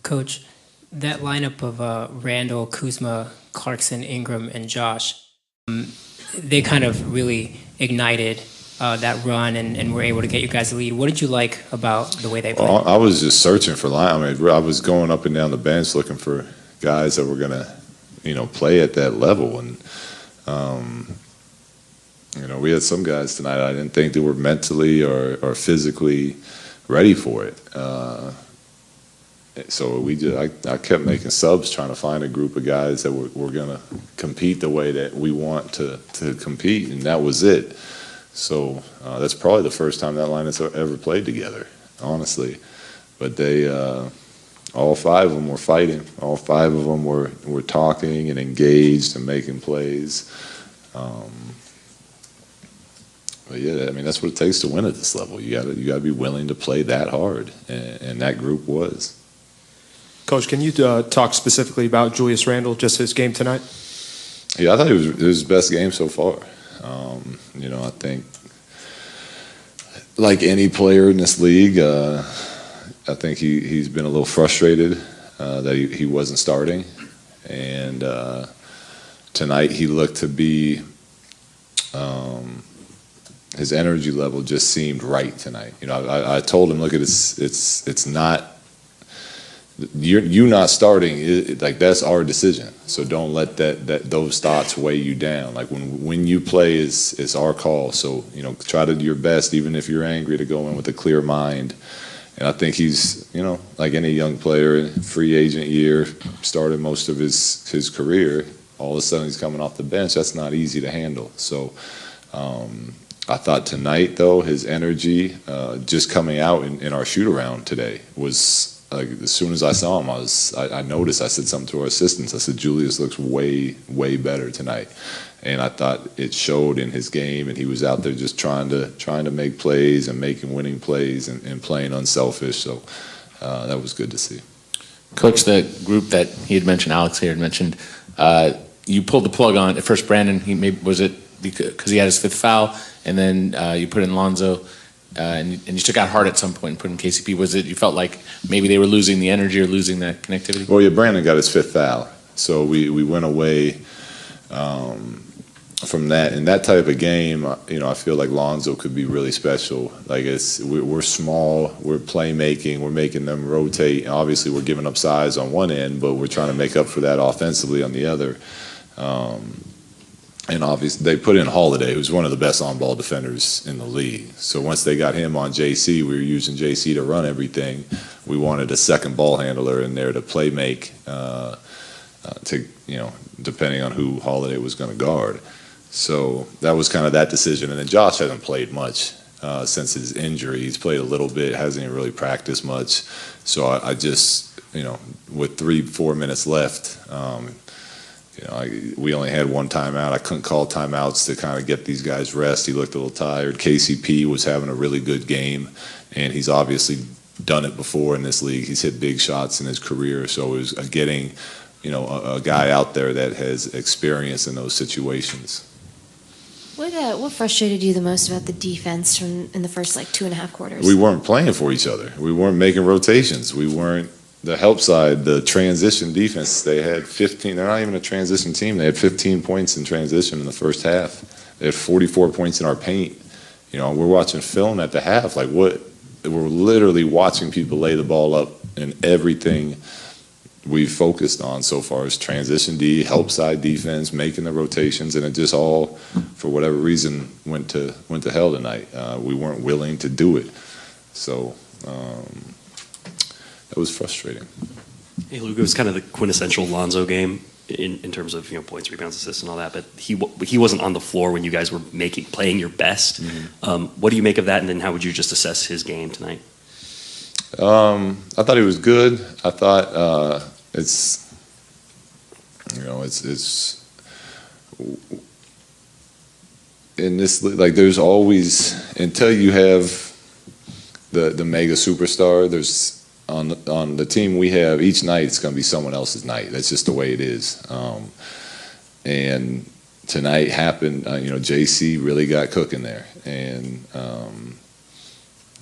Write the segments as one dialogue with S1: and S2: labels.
S1: Coach, that lineup of Randall, Kuzma, Clarkson, Ingram, and Josh, they kind of really ignited that run and were able to get you guys the lead. What did you like about the way they played?
S2: Well, I was just searching for line. I mean, I was going up and down the bench looking for guys that were going to, play at that level. And, we had some guys tonight I didn't think they were mentally or physically ready for it. So I kept making subs, trying to find a group of guys that were going to compete the way that we want to compete, and that was it. So that's probably the first time that line has ever played together, honestly. But they, all five of them were fighting. All five of them were talking and engaged and making plays. But yeah, I mean that's what it takes to win at this level. You got to be willing to play that hard, and that group was.
S3: Coach, can you talk specifically about Julius Randle, just his game tonight?
S2: Yeah, I thought it was his best game so far. I think, like any player in this league, I think he's been a little frustrated that he wasn't starting. And tonight he looked to be, his energy level just seemed right tonight. I told him, look, it's not, you not starting, like that's our decision. So don't let those thoughts weigh you down. Like when you play is our call. So try to do your best, even if you're angry, to go in with a clear mind. And I think he's like any young player, free agent year, started most of his career. All of a sudden he's coming off the bench. That's not easy to handle. So I thought tonight though his energy just coming out in our shoot around today was. Like as soon as I saw him, I noticed. I said something to our assistants. I said, Julius looks way better tonight, and I thought it showed in his game. And he was out there just trying to make plays and making winning plays and playing unselfish. So that was good to see.
S4: Coach, the group that he had mentioned, Alex here had mentioned, you pulled the plug on at first. Brandon, was it because he had his fifth foul, and then you put in Lonzo. And you took out Hart at some point and put in KCP. Was it you felt like maybe they were losing the energy or losing that connectivity?
S2: Well, yeah, Brandon got his fifth foul, so we went away from that. In that type of game, I feel like Lonzo could be really special. Like we're small, we're playmaking, we're making them rotate. And obviously, we're giving up size on one end, but we're trying to make up for that offensively on the other. And obviously, they put in Holiday, who's one of the best on-ball defenders in the league. So once they got him on JC, we were using JC to run everything. We wanted a second ball handler in there to play make, depending on who Holiday was going to guard. So that was kind of that decision. And then Josh hasn't played much since his injury. He's played a little bit, hasn't even really practiced much. So I just, with 3-4 minutes left, we only had one timeout. I couldn't call timeouts to kind of get these guys rest. He looked a little tired. KCP was having a really good game, and he's obviously done it before in this league. He's hit big shots in his career, so it was getting, a guy out there that has experience in those situations.
S5: What frustrated you the most about the defense in the first 2.5 quarters?
S2: We weren't playing for each other. We weren't making rotations. We weren't. The help side, the transition defense, they had 15. They're not even a transition team. They had 15 points in transition in the first half. They had 44 points in our paint. We're watching film at the half. We're literally watching people lay the ball up, and everything we've focused on so far is transition D, help side defense, making the rotations, and it just all, for whatever reason, went to hell tonight. We weren't willing to do it. So. It was frustrating.
S6: Hey, Luke, it was kind of the quintessential Lonzo game in terms of points, rebounds, assists, and all that. But he wasn't on the floor when you guys were playing your best. Mm-hmm. What do you make of that? And then how would you just assess his game tonight?
S2: I thought he was good. I thought it's in this there's always, until you have the mega superstar, there's. On the team we have, each night it's going to be someone else's night. That's just the way it is. And tonight happened, JC really got cooking there. And,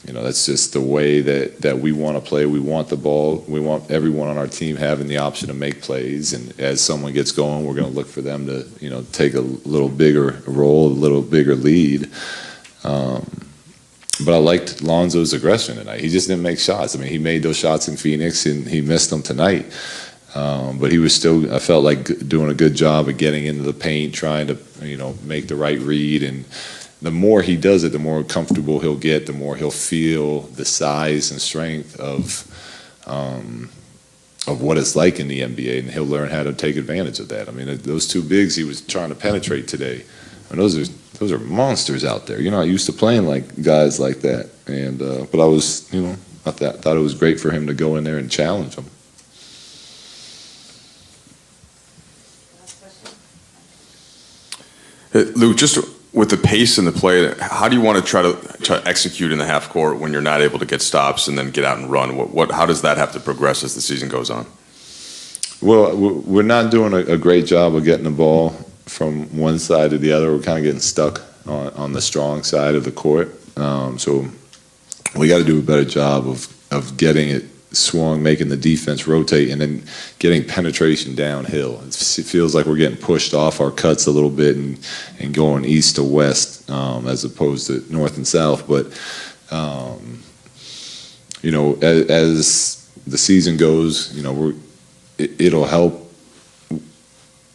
S2: That's just the way that we want to play. We want the ball. We want everyone on our team having the option to make plays. And as someone gets going, we're going to look for them to, take a little bigger role, a little bigger lead. But I liked Lonzo's aggression tonight. He just didn't make shots. I mean, he made those shots in Phoenix, and he missed them tonight. But he was still, I felt like, doing a good job of getting into the paint, trying to, make the right read. And the more he does it, the more comfortable he'll get, the more he'll feel the size and strength of what it's like in the NBA, and he'll learn how to take advantage of that. I mean, those two bigs he was trying to penetrate today, and those are monsters out there. You're not used to playing like guys like that. And but I was, I thought it was great for him to go in there and challenge them.
S7: Lou, just with the pace and the play, how do you want to try to execute in the half court when you're not able to get stops and then get out and run? How does that have to progress as the season goes on?
S2: Well, we're not doing a great job of getting the ball from one side to the other. We're kind of getting stuck on the strong side of the court. So we got to do a better job of getting it swung, making the defense rotate, and then getting penetration downhill. It feels like we're getting pushed off our cuts a little bit and going east to west as opposed to north and south. But, as the season goes, it'll help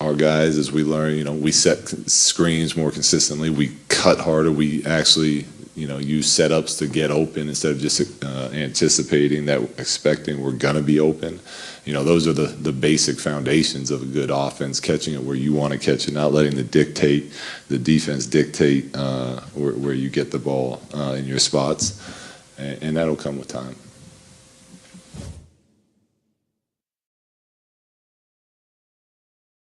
S2: our guys as we learn. We set screens more consistently. We cut harder. We actually use setups to get open instead of just anticipating expecting we're going to be open. Those are the basic foundations of a good offense, catching it where you want to catch it, not letting the defense dictate where you get the ball in your spots. And that'll come with time.